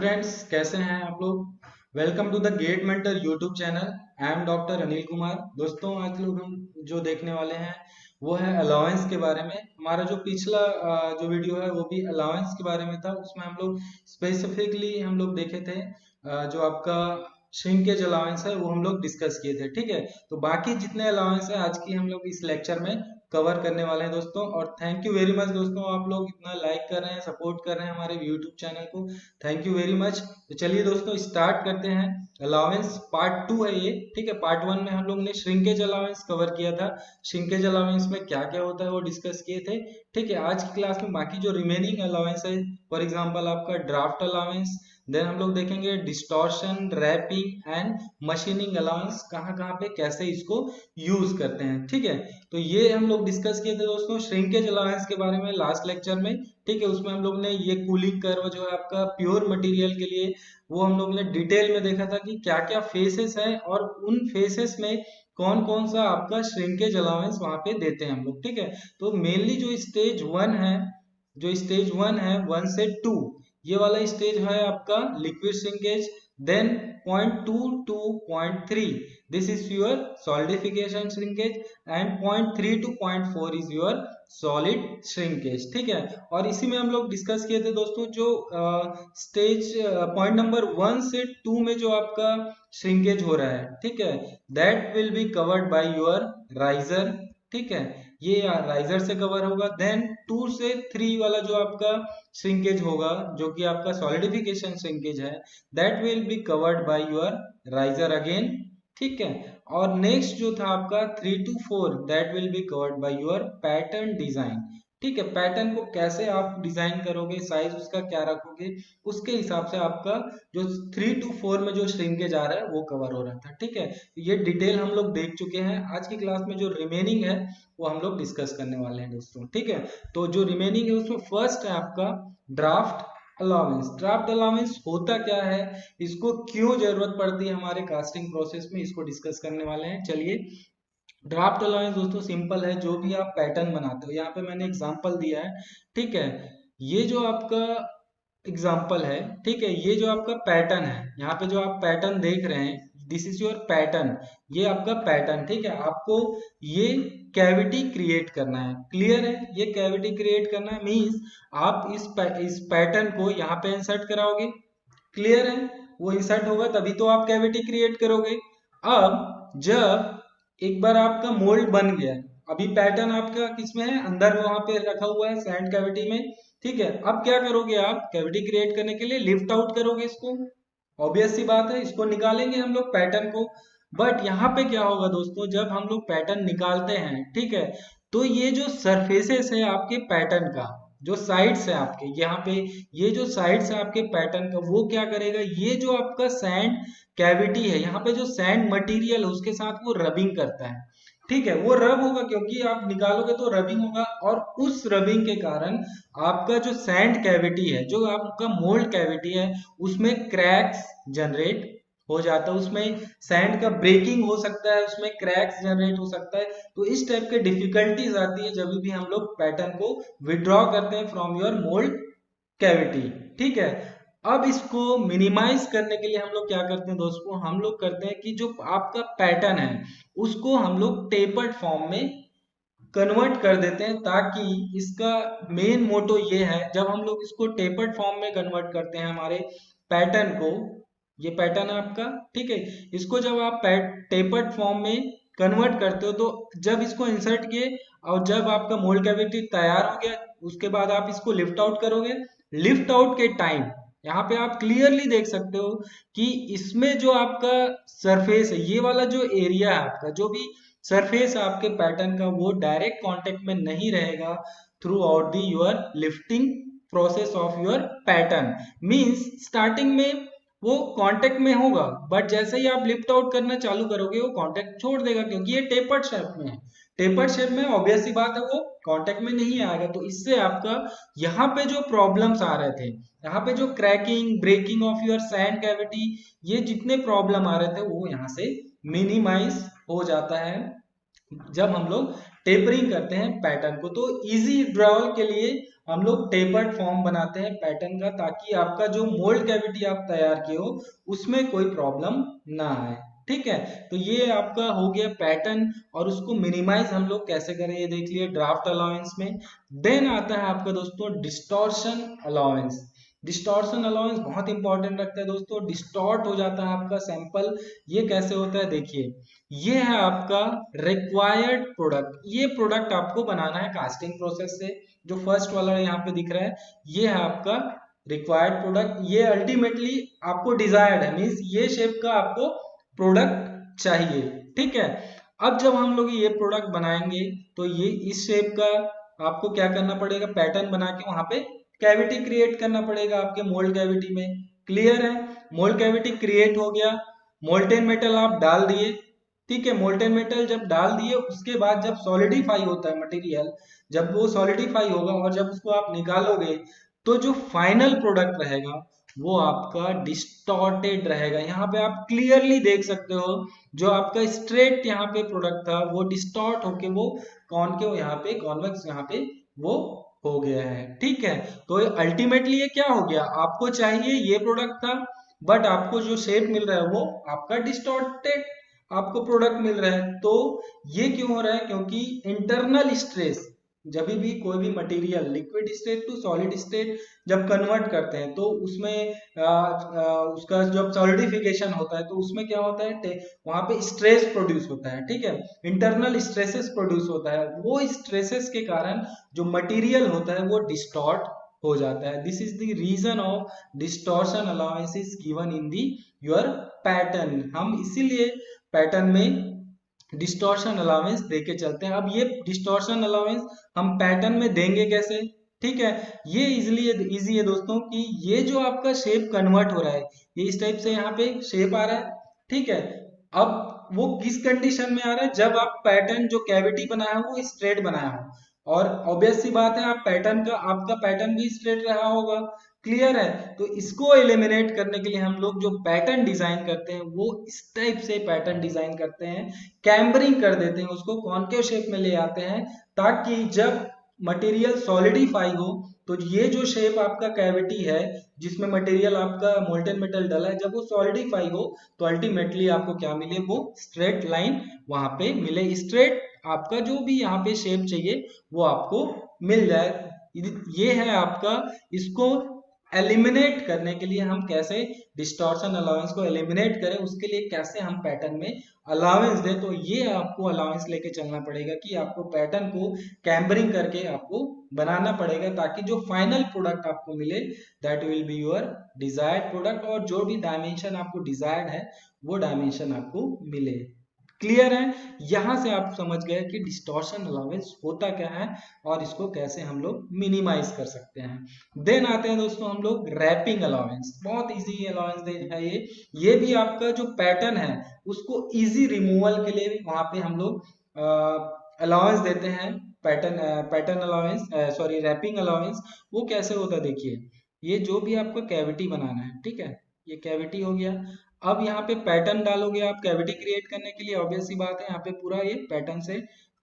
Friends, कैसे हैं आप लोग। Welcome to the GATE mentor YouTube channel. I am doctor Anil Kumar. दोस्तों, आज लोग हम जो देखने वाले हैं वो है अलाउंस के बारे में। हमारा जो पिछला जो वीडियो है वो भी अलाउंस के बारे में था। उसमें हम लोग स्पेसिफिकली हम लोग देखे थे जो आपका श्रिंकेज अलाउंस है वो हम लोग डिस्कस किए थे। ठीक है, तो बाकी जितने अलाउंस है आज की हम लोग इस लेक्चर में कवर करने वाले हैं दोस्तों। और थैंक यू वेरी मच दोस्तों, आप लोग इतना लाइक कर रहे हैं, सपोर्ट कर रहे हैं हमारे यूट्यूब चैनल को। Thank you very much. तो चलिए दोस्तों स्टार्ट करते हैं। अलाउंस पार्ट 2 है ये। ठीक है, पार्ट 1 में हम लोग ने श्रिंकेज अलाउंस कवर किया था। श्रिंकेज अलाउंस में क्या क्या होता है वो डिस्कस किए थे। ठीक है, आज की क्लास में बाकी जो रिमेनिंग अलाउंस है, फॉर एग्जांपल आपका ड्राफ्ट अलाउंस, देन हम लोग देखेंगे distortion, warping and machining allowance, कहाँ कहाँ पे कैसे इसको यूज करते हैं। ठीक है, तो ये हम लोग डिस्कस किए थे दोस्तों श्रिंकेज अलाउंस के बारे में लास्ट लेक्चर में। ठीक है, उसमें हम लोग ने ये कूलिंग कर्व जो है आपका प्योर मटेरियल के लिए, वो हम लोग ने डिटेल में देखा था कि क्या क्या फेसेस है और उन फेसेस में कौन कौन सा आपका श्रिंकेज अलाउंस वहां पे देते हैं हम लोग। ठीक है, तो मेनली जो स्टेज 1 है, जो स्टेज 1 है 1 से 2, ये वाला स्टेज है आपका liquid shrinkage. Then point 2 to point 3, this is your solidification shrinkage, and point 3 to point 4 is your solid shrinkage. ठीक है, और इसी में हम लोग डिस्कस किए थे दोस्तों जो स्टेज पॉइंट नंबर 1 से 2 में जो आपका श्रिंकेज हो रहा है, ठीक है, that will be covered by your riser. ठीक है, ये राइजर से कवर होगा। देन 2 से 3 वाला जो आपका श्रिंकेज होगा, जो कि आपका सॉलिडिफिकेशन श्रिंकेज है, that will be covered by your riser again. ठीक है, और नेक्स्ट जो था आपका 3 to 4, that will be covered by your pattern design. ठीक है, पैटर्न को कैसे आप डिजाइन करोगे, साइज उसका क्या रखोगे, उसके हिसाब से आपका जो 3 टू 4 में जो श्रिंकेज आ रहा है वो कवर हो रहा था। ठीक है, ये डिटेल हम लोग देख चुके हैं। आज की क्लास में जो रिमेनिंग है वो हम लोग डिस्कस करने वाले हैं दोस्तों। ठीक है, तो जो रिमेनिंग है उसमें फर्स्ट है आपका ड्राफ्ट अलाउंस। ड्राफ्ट अलाउंस होता क्या है, इसको क्यों जरूरत पड़ती है हमारे कास्टिंग प्रोसेस में, इसको डिस्कस करने वाले हैं। चलिए, ड्राफ्ट अलाउंस दोस्तों सिंपल है, जो भी आप पैटर्न बनाते हो, यहाँ पे मैंने एग्जांपल दिया है। ठीक है, ये जो आपका एग्जांपल है, ठीक है, ये जो आपका पैटर्न है, यहाँ पे जो आप पैटर्न देख रहे हैं, दिस इज योर पैटर्न, ये आपका पैटर्न। ठीक है, आपको ये कैविटी क्रिएट करना है। क्लियर है, ये कैविटी क्रिएट करना है मींस आप इस पैटर्न को यहाँ पे इंसर्ट कराओगे। क्लियर है, वो इंसर्ट होगा तभी तो आप कैविटी क्रिएट करोगे। अब जब एक बार आपका मोल्ड बन गया, अभी पैटर्न आपका किसमें है, अंदर में वहां पे रखा हुआ है सैंड कैविटी में। ठीक है, अब क्या करोगे आप कैविटी क्रिएट करने के लिए, लिफ्ट आउट करोगे इसको। ऑब्वियस सी बात है, इसको निकालेंगे हम लोग पैटर्न को। बट यहाँ पे क्या होगा दोस्तों, जब हम लोग पैटर्न निकालते हैं, ठीक है, तो ये जो सरफेसेस है आपके पैटर्न का, जो साइड्स है आपके यहाँ पे, ये जो साइड्स है आपके पैटर्न का, वो क्या करेगा, ये जो आपका सैंड कैविटी है, यहाँ पे जो सैंड मटेरियल है उसके साथ वो रबिंग करता है। ठीक है, वो रब होगा क्योंकि आप निकालोगे तो रबिंग होगा, और उस रबिंग के कारण आपका जो सैंड कैविटी है, जो आपका मोल्ड कैविटी है, उसमें क्रैक्स जनरेट हो जाता है, उसमें सैंड का ब्रेकिंग हो सकता है, उसमें क्रैक्स जनरेट हो सकता है। तो इस टाइप के डिफिकल्टीज आती है जब भी हम लोग पैटर्न को विड्रॉ करते हैं फ्रॉम योर मोल्ड कैविटी। ठीक है, अब इसको मिनिमाइज करने के लिए हम लोग क्या करते हैं दोस्तों, हम लोग करते हैं कि जो आपका पैटर्न है उसको हम लोग टेपर्ड फॉर्म में कन्वर्ट कर देते हैं, ताकि इसका मेन मोटो ये है, जब हम लोग इसको टेपर्ड फॉर्म में कन्वर्ट करते हैं हमारे पैटर्न को, ये पैटर्न है आपका, ठीक है, इसको जब आप टेपर्ड फॉर्म में कन्वर्ट करते हो, तो जब इसको इंसर्ट किए और जब आपका मोल्ड कैविटी तैयार हो गया, उसके बाद आप इसको लिफ्ट आउट करोगे। लिफ्ट आउट के टाइम यहाँ पे आप क्लियरली देख सकते हो कि इसमें जो आपका सरफेस है, ये वाला जो एरिया है आपका, जो भी सरफेस आपके पैटर्न का, वो डायरेक्ट कांटेक्ट में नहीं रहेगा through out the your lifting process of your pattern. Means starting में वो कांटेक्ट में होगा, बट जैसे ही आप लिफ्ट आउट करना चालू करोगे वो कांटेक्ट छोड़ देगा, क्योंकि ये टेपर्ड शेप में है। टेपर्ड शेप में ऑब्वियस सी बात है वो कांटेक्ट में नहीं आएगा। तो इससे आपका यहाँ पे जो प्रॉब्लम्स आ रहे थे, यहाँ पे जो cracking breaking of your sand cavity, ये जितने प्रॉब्लम आ रहे थे वो यहाँ से मिनिमाइज हो जाता है जब हम लोग टेपरिंग करते हैं पैटर्न को। तो इजी विड्रॉवल के लिए हम लोग टेपर्ड फॉर्म बनाते हैं पैटर्न का, ताकि आपका जो मोल्ड कैविटी आप तैयार किए हो उसमें कोई प्रॉब्लम ना आए। ठीक है, तो ये आपका हो गया पैटर्न, और उसको मिनिमाइज हम लोग कैसे करें ये देख लिए ड्राफ्ट अलाउंस में। देन आता है आपका दोस्तों डिस्टॉर्शन अलाउंस। डिस्टॉर्शन अलाउंस बहुत इंपॉर्टेंट रखता है दोस्तों, डिस्टॉर्ट हो जाता है आपका सैंपल। ये कैसे होता है देखिए, ये है आपका रिक्वायर्ड प्रोडक्ट। ये प्रोडक्ट आपको बनाना है कास्टिंग प्रोसेस से, जो फर्स्ट वाला यहाँ पे दिख रहा है ये है आपका रिक्वायर्ड प्रोडक्ट। ये अल्टीमेटली आपको डिजायर्ड है, मीन्स ये शेप का आपको प्रोडक्ट चाहिए। ठीक है, अब जब हम लोग ये प्रोडक्ट बनाएंगे तो ये इस शेप का आपको क्या करना पड़ेगा, पैटर्न बना के वहां पे कैविटी क्रिएट करना पड़ेगा आपके मोल्ड कैविटी में। क्लियर है, मोल्ड कैविटी क्रिएट हो गया, मोल्टेन मेटल आप डाल दिए। ठीक है, मोल्टेन मेटल जब डाल दिए उसके बाद जब सॉलिडिफाई होता है मटेरियल, जब वो सॉलिडिफाई होगा और जब उसको आप निकालोगे तो जो फाइनल प्रोडक्ट रहेगा वो आपका डिस्टॉर्टेड रहेगा। यहाँ पे आप क्लियरली देख सकते हो, जो आपका स्ट्रेट यहाँ पे प्रोडक्ट था वो डिस्टॉर्ट होके वो कॉनकेव यहाँ पे कॉन्वेक्स यहाँ पे वो हो गया है। ठीक है, तो अल्टीमेटली ये क्या हो गया, आपको चाहिए ये प्रोडक्ट था बट आपको जो शेप मिल रहा है वो आपका डिस्टॉर्टेड आपको प्रोडक्ट मिल रहा है। तो ये क्यों हो रहा है, क्योंकि इंटरनल स्ट्रेस, जब भी कोई भी material liquid state to solid state जब कन्वर्ट करते हैं तो उसमें उसका जब सॉलिडिफिकेशन होता है तो उसमें क्या होता है, वहां पे स्ट्रेस प्रोड्यूस होता है। ठीक है, इंटरनल स्ट्रेसेस प्रोड्यूस होता है, वो स्ट्रेसेस के कारण जो मटेरियल होता है वो डिस्टॉर्ट हो जाता है। This is the reason of distortion allowance is given in the your pattern. हम इसीलिए पैटर्न में डिस्टॉर्शन अलाउंस देके चलते हैं। अब ये डिस्टॉर्शन अलाउंस हम पैटर्न में देंगे कैसे, ठीक है, ये इजीली इजी है दोस्तों कि ये जो आपका शेप कन्वर्ट हो रहा है, ये इस टाइप से यहाँ पे शेप आ रहा है। ठीक है, अब वो किस कंडीशन में आ रहा है, जब आप पैटर्न जो कैविटी बनाया हो वो स्ट्रेट बनाया हो, और ऑब्वियस सी बात है आप पैटर्न का आपका पैटर्न भी स्ट्रेट रहा होगा। क्लियर है, तो इसको एलिमिनेट करने के लिए हम लोग जो पैटर्न डिजाइन करते हैं वो इस टाइप से पैटर्न डिजाइन करते हैं, कैम्बरिंग कर देते हैं, उसको कॉन्केव शेप में ले आते हैं, ताकि जब मटेरियल सॉलिडिफाई हो तो ये जो शेप आपका कैविटी है जिसमें मटेरियल आपका मोल्टेन मेटल डला है, जब वो सॉलिडिफाई हो तो अल्टीमेटली आपको क्या मिले, वो स्ट्रेट लाइन वहां पे मिले, स्ट्रेट आपका जो भी यहाँ पे शेप चाहिए वो आपको मिल जाए। ये है आपका, इसको एलिमिनेट करने के लिए हम कैसे डिस्टॉर्शन अलाउंस को एलिमिनेट करें, उसके लिए कैसे हम पैटर्न में अलाउंस दें। तो ये आपको अलाउंस लेके चलना पड़ेगा कि आपको पैटर्न को कैम्बरिंग करके आपको बनाना पड़ेगा, ताकि जो फाइनल प्रोडक्ट आपको मिले that will be your desired product, और जो भी डायमेंशन आपको डिजायर्ड है वो डायमेंशन आपको मिले। क्लियर है, यहां से आप समझ गए कि डिस्टॉर्शन अलाउंस होता क्या है और इसको कैसे हम लोग मिनिमाइज कर सकते हैं। देन आते हैं दोस्तों हम लोग रैपिंग अलाउंस। बहुत इजी अलाउंस है ये भी आपका जो पैटर्न है उसको इजी रिमूवल के लिए वहां पे हम लोग अलाउंस देते हैं। Pattern allowance, sorry warping allowance. वो कैसे होता है देखिए, ये जो भी आपको कैविटी बनाना है, ठीक है, ये कैविटी हो गया। अब यहाँ पे पैटर्न डालोगे आप कैविटी क्रिएट करने के लिए, ऑब्वियस सी बात है यहाँ पे पूरा ये पैटर्न से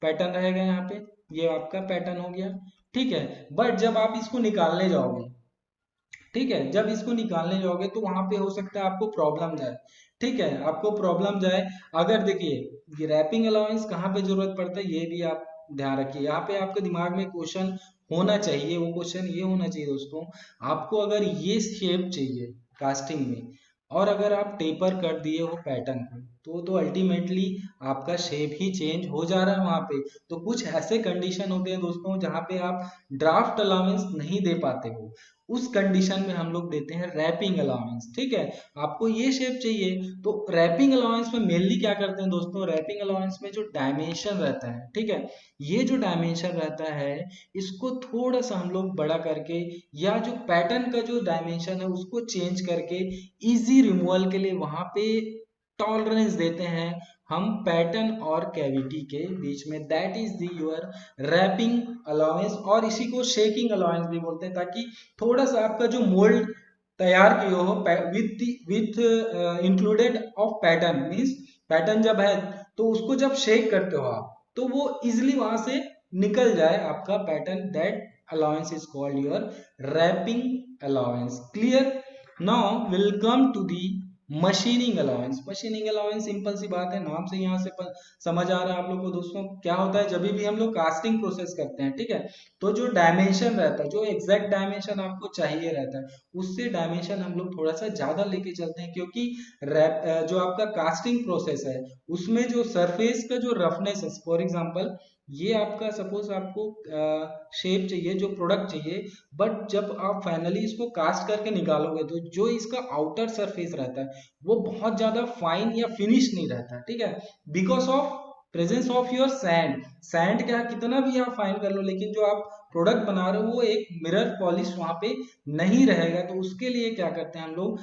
पैटर्न रहेगा, यहाँ पे ये आपका पैटर्न हो गया। ठीक है, बट जब आप इसको निकालने जाओगे, ठीक है, जब इसको निकालने जाओगे तो वहां पे हो सकता है आपको प्रॉब्लम जाए। ठीक है, आपको प्रॉब्लम जाए। अगर देखिए ये रैपिंग अलाउंस कहाँ पे जरूरत पड़ता है ये भी आप ध्यान रखिए। यहाँ पे आपके दिमाग में क्वेश्चन होना चाहिए, वो क्वेश्चन ये होना चाहिए दोस्तों, आपको अगर ये शेप चाहिए कास्टिंग में और अगर आप टेपर कर दिए हो पैटर्न को तो अल्टीमेटली आपका शेप ही चेंज हो जा रहा है वहां पे। तो कुछ ऐसे कंडीशन होते हैं दोस्तों जहाँ पे आप ड्राफ्ट अलाउंस नहीं दे पाते हो, उस कंडीशन में हम लोग देते हैं रैपिंग अलाउंस। ठीक है, आपको ये शेप चाहिए तो रैपिंग अलाउंस में मेनली क्या करते हैं दोस्तों, रैपिंग अलाउंस में जो डायमेंशन रहता है, ठीक है, ये जो डायमेंशन रहता है इसको थोड़ा सा हम लोग बड़ा करके या जो पैटर्न का जो डायमेंशन है उसको चेंज करके इजी रिमूवल के लिए वहां पे टॉलरेंस देते हैं हम पैटर्न और कैविटी के बीच में, that is the your warping allowance. और इसी को शेकिंग अलाउंस भी बोलते हैं, ताकि थोड़ा सा आपका जो मोल्ड तैयार किए हो with included of pattern, means pattern जब है तो उसको जब शेक करते हो आप तो वो इजिली वहां से निकल जाए आपका pattern, that allowance is called your wrapping allowance. Clear? Now we'll come to the machining allowance. Machining allowance simple सी बात है, नाम से यहाँ से समझ आ रहा है आप लोग को दोस्तों. क्या होता है, जब भी हम लोग कास्टिंग प्रोसेस करते हैं, ठीक है, तो जो डायमेंशन रहता है, जो एग्जैक्ट डायमेंशन आपको चाहिए रहता है, उससे डायमेंशन हम लोग थोड़ा सा ज्यादा लेके चलते हैं, क्योंकि जो आपका कास्टिंग प्रोसेस है उसमें जो सरफेस का जो रफनेस है, फॉर एग्जांपल ये आपका सपोज आपको शेप चाहिए, जो प्रोडक्ट चाहिए, बट जब आप फाइनली इसको कास्ट करके निकालोगे तो जो इसका आउटर सरफेस रहता है वो बहुत ज्यादा फाइन या फिनिश नहीं रहता, ठीक है, because of presence of your sand. Sand क्या, कितना भी आप फाइन कर लो, लेकिन जो आप प्रोडक्ट बना रहे हो वो एक मिरर पॉलिश वहां पे नहीं रहेगा. तो उसके लिए क्या करते हैं हम लोग,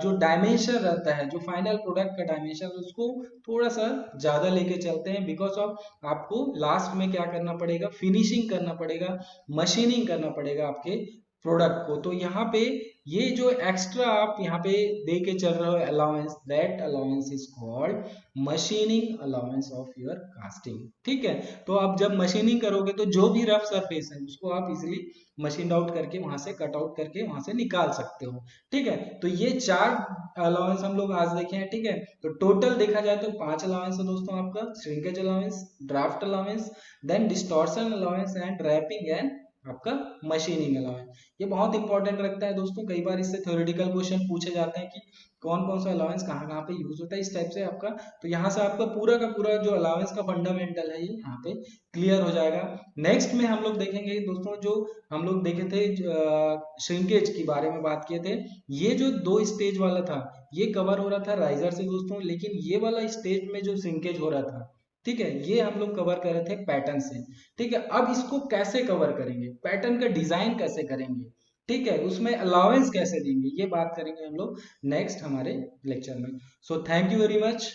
जो डायमेंशन रहता है, जो फाइनल प्रोडक्ट का डायमेंशन, उसको थोड़ा सा ज्यादा लेके चलते हैं, बिकॉज ऑफ आपको लास्ट में क्या करना पड़ेगा, फिनिशिंग करना पड़ेगा, मशीनिंग करना पड़ेगा आपके प्रोडक्ट को. तो यहाँ पे ये जो एक्स्ट्रा आप यहाँ पे दे के चल रहे हो allowance, that allowance is called machining allowance of your casting. ठीक है, तो आप जब मशीनिंग करोगे तो जो भी रफ सरफेस है उसको आप इजिली मशीन आउट करके, वहां से कट आउट करके वहां से निकाल सकते हो. ठीक है, तो ये 4 अलाउंस हम लोग आज देखे हैं. ठीक है, तो टोटल देखा जाए तो 5 अलाउंस है दोस्तों आपका: shrinkage allowance, draft allowance, then distortion allowance and warping and आपका मशीनिंग अलाउंस. ये बहुत इंपॉर्टेंट रखता है दोस्तों. कई बार इससे थ्योरेटिकल क्वेश्चन पूछे जाते हैं कि कौन कौन सा अलाउंस कहाँ कहाँ पे यूज होता है, इस टाइप से आपका. तो यहाँ से आपका पूरा का पूरा जो अलाउंस का फंडामेंटल है ये यहाँ पे क्लियर हो जाएगा. नेक्स्ट में हम लोग देखेंगे दोस्तों, जो हम लोग देखे थे श्रिंकेज के बारे में बात किए थे, ये जो 2 स्टेज वाला था ये कवर हो रहा था राइजर से दोस्तों, लेकिन ये वाला स्टेज में जो श्रिंकेज हो रहा था, ठीक है, ये हम लोग कवर कर रहे थे पैटर्न से. ठीक है, अब इसको कैसे कवर करेंगे, पैटर्न का डिजाइन कैसे करेंगे, ठीक है, उसमें अलाउंस कैसे देंगे, ये बात करेंगे हम लोग नेक्स्ट हमारे लेक्चर में. So thank you very much.